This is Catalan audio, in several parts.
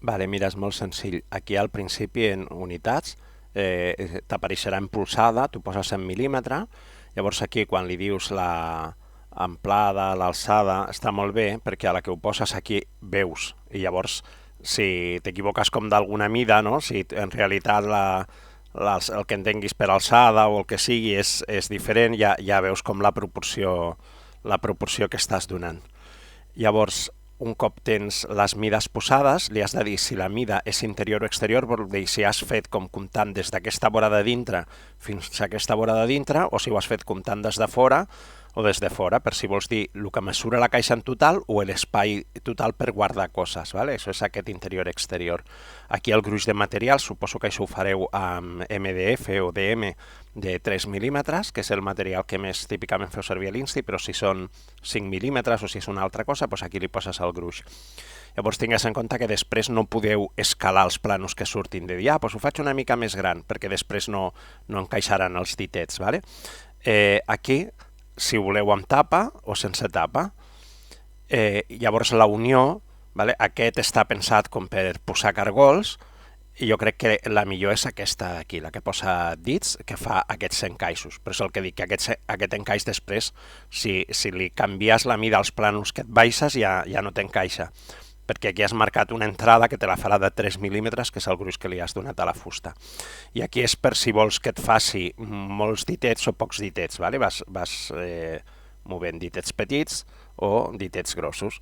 Vale, mira, és molt senzill. Aquí al principi en unitats t'apareixerà en polzada, tu poses en mil·límetre, llavors aquí quan li dius la amplada, l'alçada, està molt bé perquè a la que ho poses aquí veus i llavors si t'equivoques com d'alguna mida, no? Si en realitat el que entenguis per alçada o el que sigui és diferent, ja veus com la proporció que estàs donant. Llavors, un cop tens les mides posades, li has de dir si la mida és interior o exterior, vol dir si has fet com comptant des d'aquesta vora de dintre fins a aquesta vora de dintre, o si ho has fet comptant des de fora o des de fora, per si vols dir el que mesura la caixa en total o l'espai total per guardar coses, ¿vale? Això és aquest interior-exterior. Aquí el gruix de material, suposo que això ho fareu amb MDF o DM de 3 mil·límetres, que és el material que més típicament feu servir a l'Insti, però si són 5 mil·límetres o si és una altra cosa, doncs aquí li poses el gruix. Llavors tingues en compte que després no podeu escalar els planos que surtin de dir, doncs ho faig una mica més gran, perquè després no encaixaran els ditets, ¿vale? Aquí, si voleu amb tapa o sense tapa, llavors la unió, ¿vale? Aquest està pensat com per posar cargols, i jo crec que la millor és aquesta d'aquí, la que posa dits, que fa aquests encaixos. Per això el que dic, que aquest encaix després, si li canvies la mida als planos que et baixes, ja no t'encaixa. Perquè aquí has marcat una entrada que te la farà de 3 mil·límetres, que és el gruix que li has donat a la fusta. I aquí és per si vols que et faci molts ditets o pocs ditets, ¿vale? Vas movent ditets petits o ditets grossos.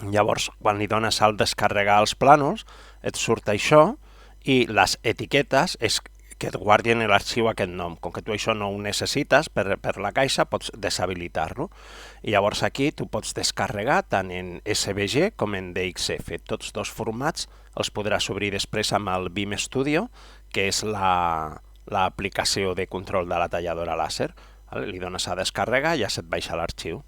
Llavors, quan li dones al descarregar els planos, et surt això i les etiquetes és que et guardin l'arxiu aquest nom. Com que tu això no ho necessites per la caixa, pots deshabilitar-lo. I llavors aquí tu pots descarregar tant en SVG com en DXF. Tots dos formats els podràs obrir després amb el BIM Studio, que és l'aplicació de control de la talladora làser. Li dones a descarregar i ja se't baixa l'arxiu.